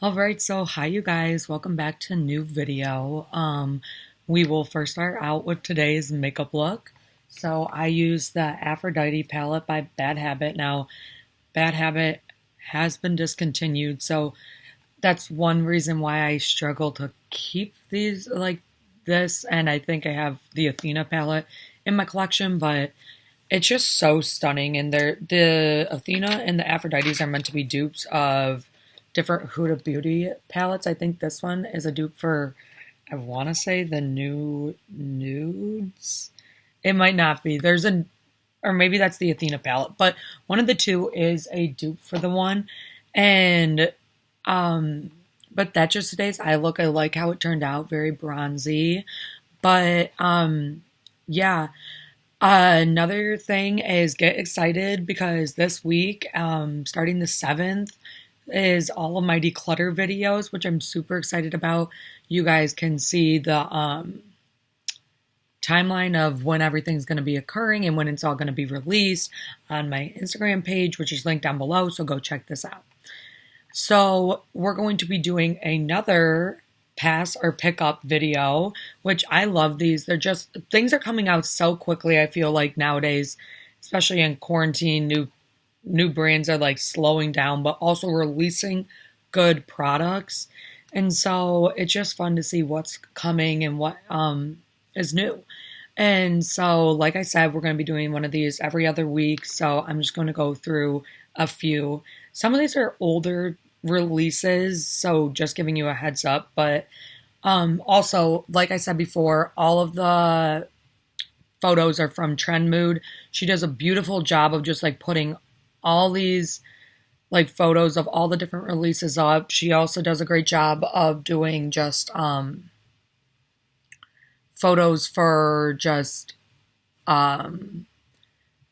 Alright, so hi you guys, welcome back to a new video. We will first start out with today's makeup look. So I use the Aphrodite palette by Bad Habit. Now, Bad Habit has been discontinued, so that's one reason why I struggle to keep these like this, and I think I have the Athena palette in my collection, but it's just so stunning, and the Athena and the Aphrodites are meant to be dupes of different Huda Beauty palettes. I think this one is a dupe for, I want to say the new nudes. It might not be. Or maybe that's the Athena palette, but one of the two is a dupe for the one. And, but that's just today's eye look. I like how it turned out, very bronzy. But, yeah. Another thing is get excited because this week, starting the 7th, is all of my declutter videos, which I'm super excited about. You guys can see the timeline of when everything's going to be occurring and when it's all going to be released on my Instagram page, which is linked down below, so go check this out. So we're going to be doing another pass or pick up video, which I love these. They're just, things are coming out so quickly, I feel like nowadays, especially in quarantine, new brands are like slowing down, but also releasing good products. And so it's just fun to see what's coming and what is new. And so, like I said, we're going to be doing one of these every other week. So I'm just going to go through a few. Some of these are older releases, so just giving you a heads up. But also, like I said before, all of the photos are from Trend Mood. She does a beautiful job of just like putting all these like photos of all the different releases up. She also does a great job of doing just photos for just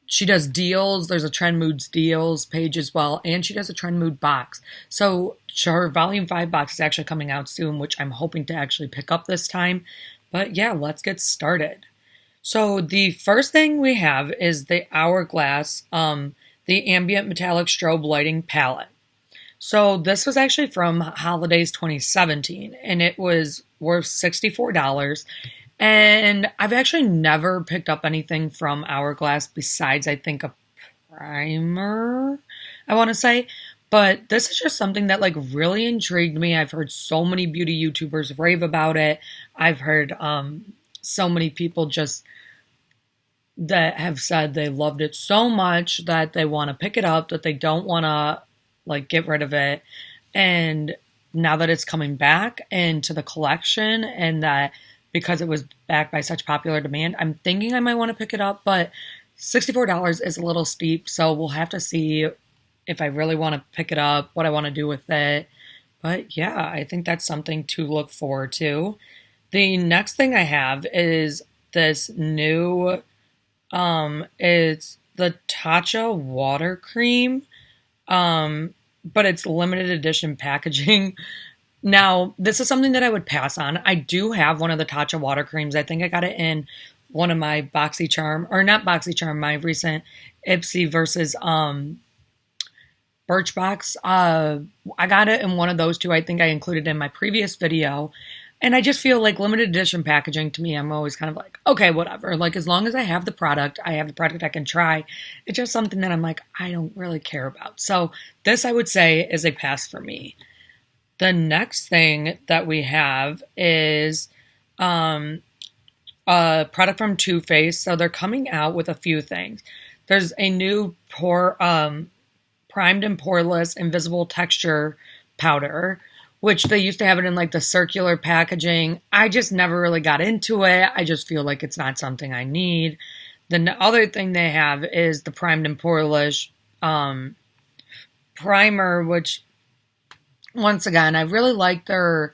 she does deals. There's a Trend Moods deals page as well, and she does a Trend Mood box. So her volume 5 box is actually coming out soon, which I'm hoping to actually pick up this time. But yeah, let's get started. So the first thing we have is the Hourglass the Ambient Metallic Strobe Lighting Palette. So this was actually from Holidays 2017, and it was worth $64. And I've actually never picked up anything from Hourglass besides, I think, a primer, I want to say. But this is just something that like really intrigued me. I've heard so many beauty YouTubers rave about it. I've heard so many people just that have said they loved it so much that they want to pick it up, that they don't want to like get rid of it. And now that it's coming back into the collection, and that because it was backed by such popular demand, I'm thinking I might want to pick it up, but $64 is a little steep, so we'll have to see if I really want to pick it up, what I want to do with it. But yeah, I think that's something to look forward to. The next thing I have is this new it's the Tatcha water cream, but it's limited edition packaging. Now, this is something that I would pass on. I do have one of the Tatcha water creams. I think I got it in one of my BoxyCharm, or not BoxyCharm, my recent Ipsy versus Birchbox. I got it in one of those two. I think I included in my previous video. And I just feel like limited edition packaging, to me, I'm always kind of like, okay, whatever. Like, as long as I have the product I can try. It's just something that I'm like, I don't really care about. So this, I would say, is a pass for me. The next thing that we have is a product from Too Faced. So they're coming out with a few things. There's a new primed and poreless invisible texture powder, which they used to have it in like the circular packaging. I just never really got into it. I just feel like it's not something I need. The other thing they have is the primed and poreless primer, which once again, I really like their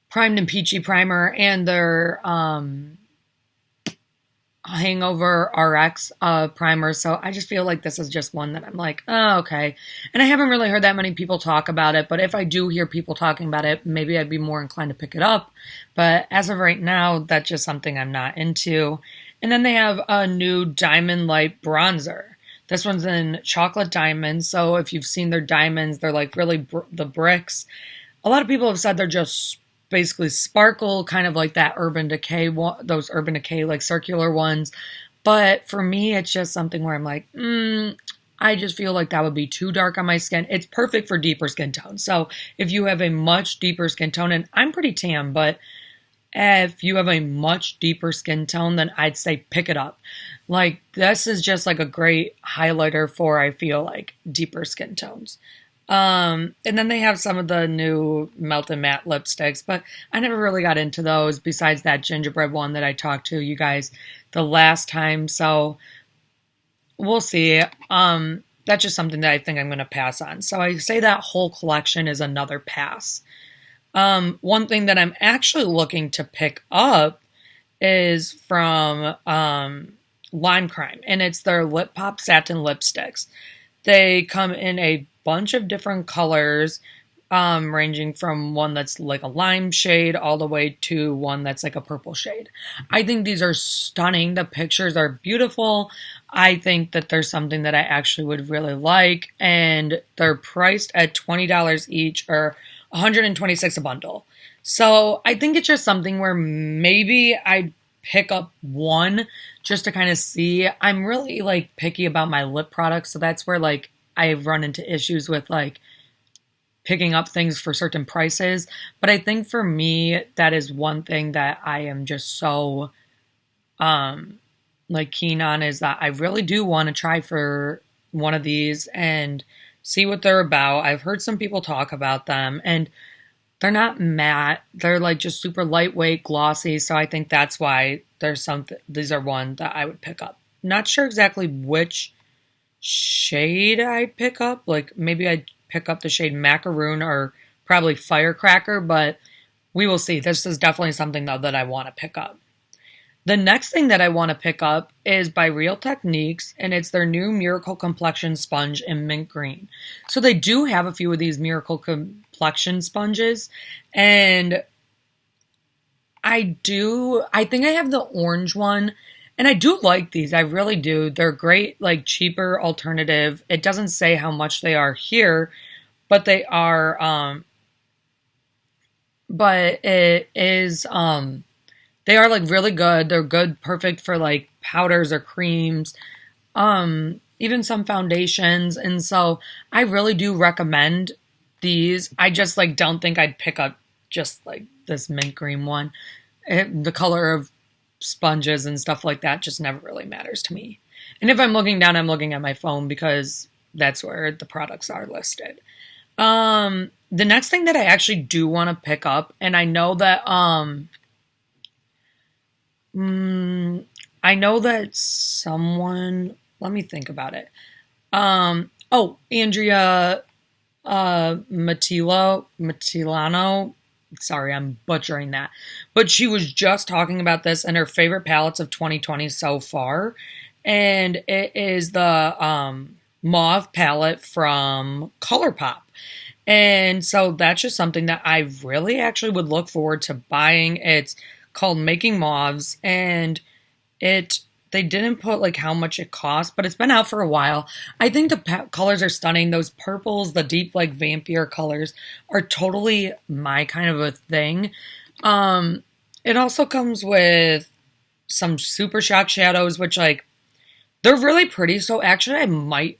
primed and peachy primer and their Hangover RX primer. So I just feel like this is just one that I'm like, oh, okay. And I haven't really heard that many people talk about it, but if I do hear people talking about it, maybe I'd be more inclined to pick it up. But as of right now, that's just something I'm not into. And then they have a new Diamond Light bronzer. This one's in chocolate diamonds. So if you've seen their diamonds, they're like really the bricks. A lot of people have said they're just basically sparkle, kind of like that Urban Decay, those Urban Decay like circular ones. But for me, it's just something where I'm like, I just feel like that would be too dark on my skin. It's perfect for deeper skin tone. So if you have a much deeper skin tone, and I'm pretty tan, but if you have a much deeper skin tone, then I'd say pick it up. Like, this is just like a great highlighter for, I feel like, deeper skin tones. And then they have some of the new Melt and Matte lipsticks, but I never really got into those besides that gingerbread one that I talked to you guys the last time. So we'll see. That's just something that I think I'm going to pass on. So I say that whole collection is another pass. One thing that I'm actually looking to pick up is from Lime Crime, and it's their Lip Pop Satin Lipsticks. They come in a bunch of different colors, ranging from one that's like a lime shade all the way to one that's like a purple shade. I think these are stunning. The pictures are beautiful. I think that there's something that I actually would really like, and they're priced at $20 each, or $126 a bundle. So I think it's just something where maybe I'd pick up one just to kind of see. I'm really like picky about my lip products, so that's where like I've run into issues with like picking up things for certain prices. But I think for me, that is one thing that I am just so like keen on, is that I really do want to try for one of these and see what they're about. I've heard some people talk about them, and they're not matte. They're like just super lightweight, glossy. So I think that's why these are one that I would pick up. Not sure exactly which shade I'd pick up. Like maybe I'd pick up the shade Macaroon or probably Firecracker, but we will see. This is definitely something though that I want to pick up. The next thing that I want to pick up is by Real Techniques, and it's their new Miracle Complexion Sponge in mint green. So they do have a few of these Miracle Complexion sponges, and I think I have the orange one, and I do like these. I really do. They're great, like cheaper alternative. It doesn't say how much they are here, but they are, but it is, they are like really good. They're good, perfect for like powders or creams, even some foundations. And so I really do recommend these. I just like don't think I'd pick up just like this mint green one. The color of sponges and stuff like that just never really matters to me. And if I'm looking down, I'm looking at my phone because that's where the products are listed. The next thing that I actually do want to pick up, and I know that, someone, let me think about it. Andrea Matilano. Sorry, I'm butchering that. But she was just talking about this in her favorite palettes of 2020 so far. And it is the mauve palette from ColourPop. And so that's just something that I really actually would look forward to buying. It's called Making Mauves, and they didn't put like how much it costs, but it's been out for a while. I think the colors are stunning. Those purples, the deep like vampire colors are totally my kind of a thing. It also comes with some Super Shock shadows, which like they're really pretty. So actually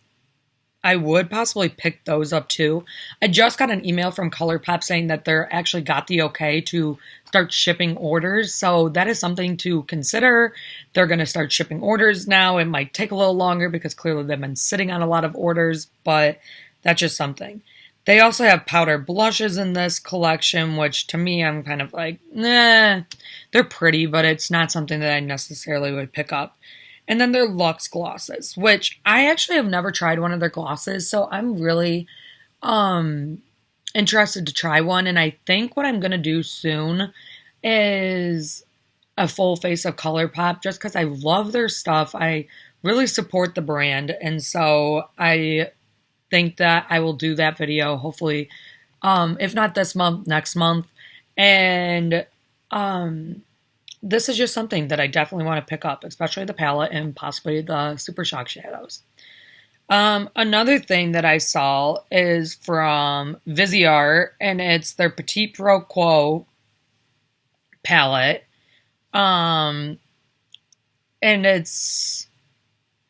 I would possibly pick those up too. I just got an email from ColourPop saying that they're actually got the okay to start shipping orders. So that is something to consider. They're going to start shipping orders now. It might take a little longer because clearly they've been sitting on a lot of orders, but that's just something. They also have powder blushes in this collection, which to me, I'm kind of like, nah, they're pretty, but it's not something that I necessarily would pick up. And then their Luxe glosses, which I actually have never tried one of their glosses, so I'm really interested to try one. And I think what I'm going to do soon is a full face of ColourPop, just because I love their stuff. I really support the brand, and so I think that I will do that video, hopefully, if not this month, next month. And this is just something that I definitely want to pick up, especially the palette and possibly the Super Shock shadows. Another thing that I saw is from Viseart, and it's their Petit Pro Quo palette. Um, and it's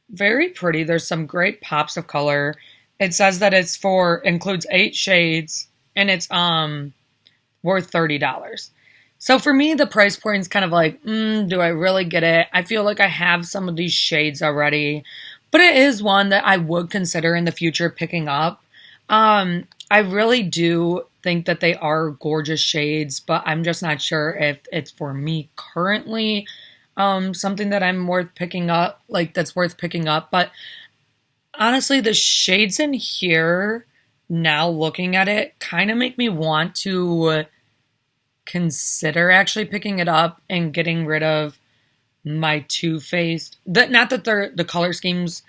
very pretty. There's some great pops of color. It says that includes 8 shades, and it's worth $30. So for me, the price point is kind of like, do I really get it? I feel like I have some of these shades already, but it is one that I would consider in the future picking up. I really do think that they are gorgeous shades, but I'm just not sure if it's for me currently. Something that I'm worth picking up, like that's worth picking up. But honestly, the shades in here, now looking at it, kind of make me want to consider actually picking it up and getting rid of my Too Faced. Not that the color schemes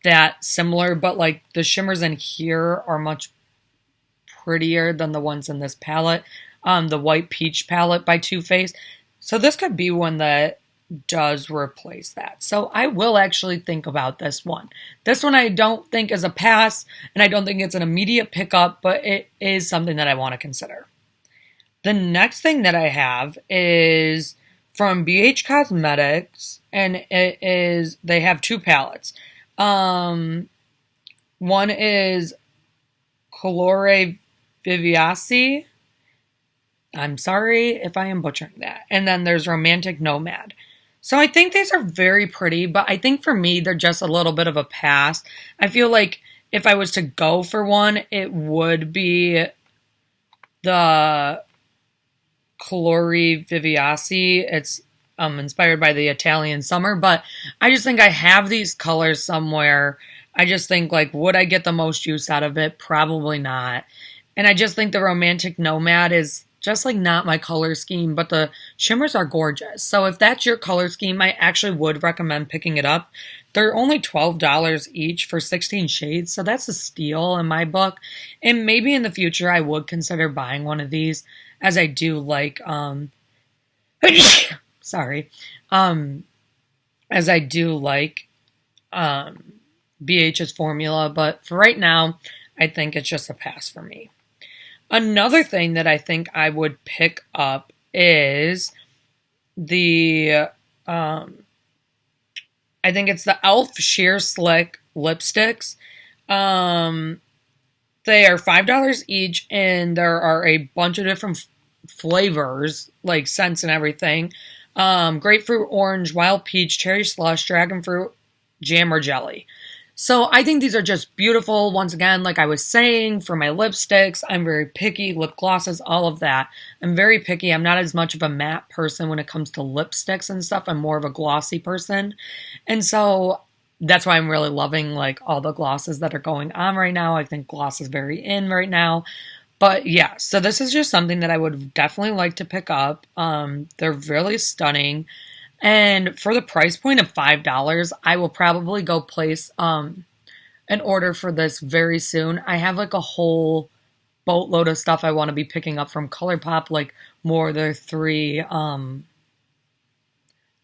that similar, but like the shimmers in here are much prettier than the ones in this palette. The White Peach palette by Too Faced. So this could be one that does replace that. So I will actually think about this one. This one I don't think is a pass, and I don't think it's an immediate pickup, but it is something that I want to consider. The next thing that I have is from BH Cosmetics, and they have 2 palettes. One is Colore Vivace. I'm sorry if I am butchering that. And then there's Romantic Nomad. So I think these are very pretty, but I think for me, they're just a little bit of a pass. I feel like if I was to go for one, it would be the Colore Vivace. It's inspired by the Italian summer, but I just think I have these colors somewhere. I just think, like, would I get the most use out of it? Probably not. And I just think the Romantic Nomad is just like not my color scheme, but the shimmers are gorgeous. So if that's your color scheme, I actually would recommend picking it up. They're only $12 each for 16 shades, so that's a steal in my book. And maybe in the future I would consider buying one of these, as I do like sorry. As I do like BH's formula, but for right now, I think it's just a pass for me. Another thing that I think I would pick up is the, I think it's the e.l.f. Sheer Slick lipsticks. They are $5 each, and there are a bunch of different flavors, like scents and everything. Grapefruit, orange, wild peach, cherry slush, dragon fruit, jam, or jelly. So I think these are just beautiful. Once again, like I was saying, for my lipsticks, I'm very picky. Lip glosses, all of that. I'm very picky. I'm not as much of a matte person when it comes to lipsticks and stuff. I'm more of a glossy person. And so that's why I'm really loving like all the glosses that are going on right now. I think gloss is very in right now. But yeah, so this is just something that I would definitely like to pick up. They're really stunning. And for the price point of $5, I will probably go place an order for this very soon. I have like a whole boatload of stuff I want to be picking up from ColourPop, like more of their 3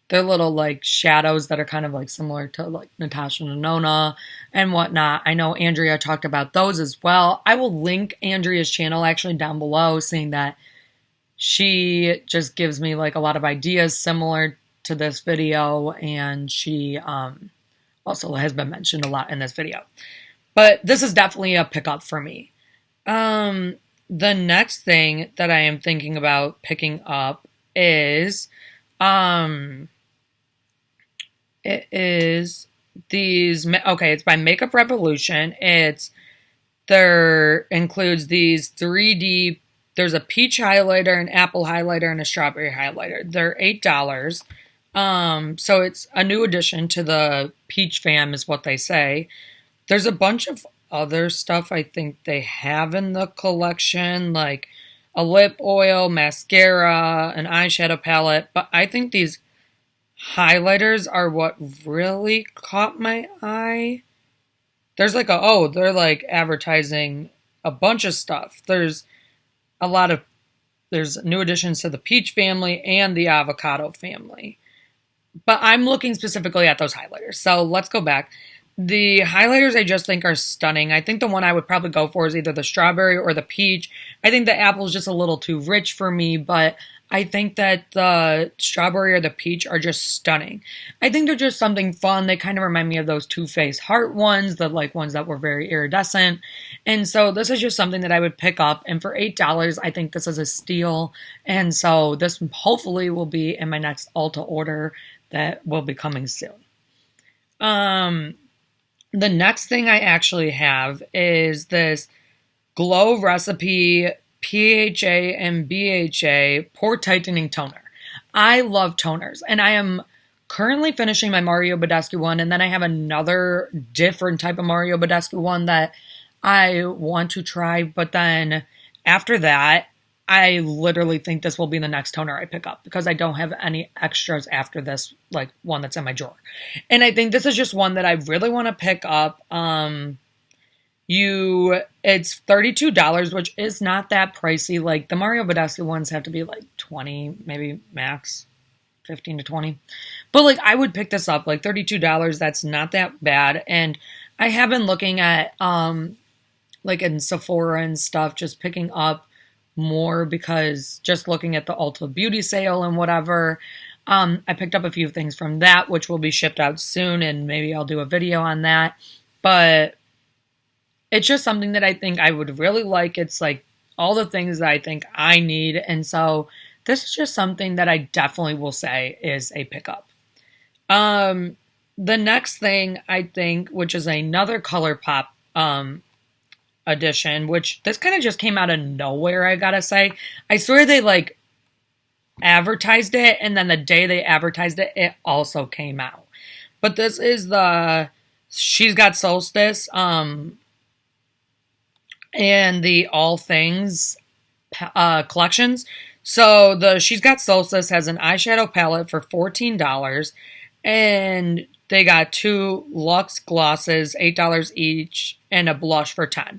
their little like shadows that are kind of like similar to like Natasha Denona and whatnot. I know Andrea talked about those as well. I will link Andrea's channel actually down below, saying that she just gives me like a lot of ideas similar to this video, and she also has been mentioned a lot in this video. But this is definitely a pickup for me. The next thing that I am thinking about picking up is it is these, okay, it's by Makeup Revolution. There includes these 3D, there's a peach highlighter, an apple highlighter, and a strawberry highlighter. They're $8. So it's a new addition to the Peach Fam is what they say. There's a bunch of other stuff I think they have in the collection, like a lip oil, mascara, an eyeshadow palette. But I think these highlighters are what really caught my eye. There's like they're like advertising a bunch of stuff. There's new additions to the Peach family and the Avocado family. But I'm looking specifically at those highlighters. So let's go back. The highlighters I just think are stunning. I think the one I would probably go for is either the strawberry or the peach. I think the apple is just a little too rich for me, but I think that the strawberry or the peach are just stunning. I think they're just something fun. They kind of remind me of those Too Faced Heart ones, the like ones that were very iridescent. And so this is just something that I would pick up. And for $8, I think this is a steal. And so this hopefully will be in my next Ulta order that will be coming soon. The next thing I actually have is this Glow Recipe PHA and BHA Pore Tightening Toner. I love toners, and I am currently finishing my Mario Badescu one, and then I have another different type of Mario Badescu one that I want to try, but then after that, I literally think this will be the next toner I pick up because I don't have any extras after this, like one that's in my drawer. And I think this is just one that I really want to pick up. It's $32, which is not that pricey. Like the Mario Badescu ones have to be like 20, maybe max 15 to 20. But like I would pick this up like $32. That's not that bad. And I have been looking at like in Sephora and stuff, just picking up more because just looking at the Ulta Beauty sale and whatever, I picked up a few things from that, which will be shipped out soon, and maybe I'll do a video on that. But it's just something that I think I would really like. It's like all the things that I think I need, and so this is just something that I definitely will say is a pickup. The next thing I think, which is another ColourPop edition, which this kind of just came out of nowhere, I gotta say. I swear they like advertised it, and then the day they advertised it, it also came out. But this is the She's Got Solstice and the All Things collections. So the She's Got Solstice has an eyeshadow palette for $14, and they got 2 luxe glosses, $8 each, and a blush for $10.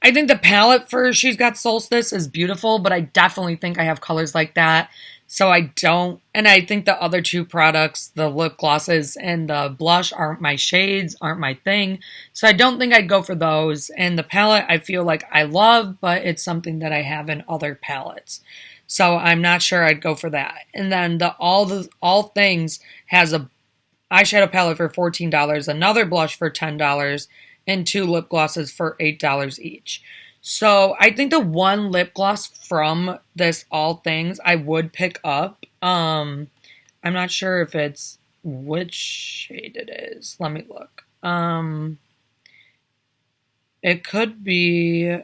I think the palette for She's Got Solstice is beautiful, but I definitely think I have colors like that. So I don't, and I think the other 2 products, the lip glosses and the blush, aren't my shades, aren't my thing. So I don't think I'd go for those. And the palette I feel like I love, but it's something that I have in other palettes. So I'm not sure I'd go for that. And then the All Things has a eyeshadow palette for $14, another blush for $10, and 2 lip glosses for $8 each. So I think the one lip gloss from this All Things I would pick up. I'm not sure if it's which shade it is. Let me look. It could be,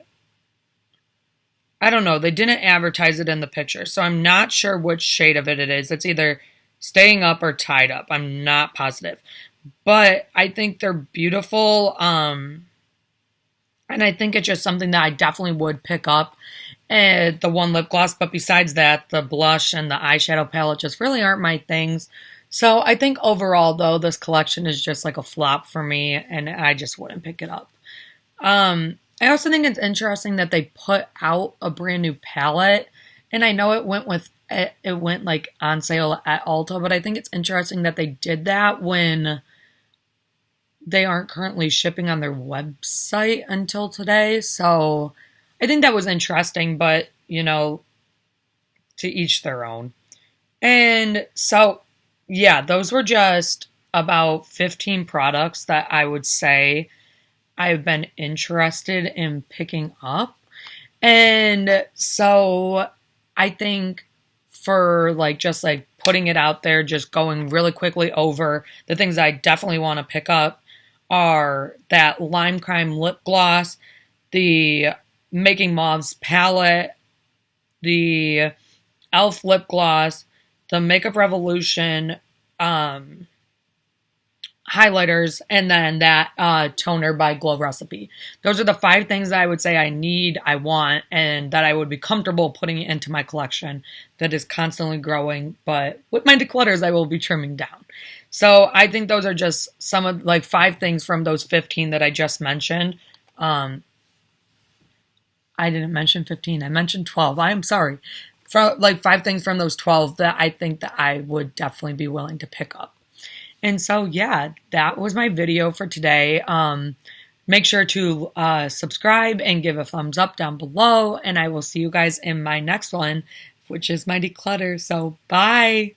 I don't know. They didn't advertise it in the picture, so I'm not sure which shade of it is. It's either Staying Up or Tied Up. I'm not positive. But I think they're beautiful. And I think it's just something that I definitely would pick up. The one lip gloss. But besides that, the blush and the eyeshadow palette just really aren't my things. So I think overall, though, this collection is just like a flop for me. And I just wouldn't pick it up. I also think it's interesting that they put out a brand new palette. And I know it went like on sale at Ulta, but I think it's interesting that they did that when they aren't currently shipping on their website until today. So I think that was interesting, but you know, to each their own. And so, yeah, those were just about 15 products that I would say I've been interested in picking up. And so I think for like just like putting it out there, just going really quickly over the things I definitely want to pick up are that Lime Crime lip gloss, the Making Mauves palette, the e.l.f. lip gloss, the Makeup Revolution highlighters, and then that toner by Glow Recipe. Those are the 5 things that I would say I need, I want, and that I would be comfortable putting into my collection that is constantly growing. But with my declutters, I will be trimming down. So I think those are just some of like 5 things from those 15 that I just mentioned. I didn't mention 15. I mentioned 12. I am sorry. For like 5 things from those 12 that I think that I would definitely be willing to pick up. And so, yeah, that was my video for today. Make sure to subscribe and give a thumbs up down below. And I will see you guys in my next one, which is my declutter. So, bye.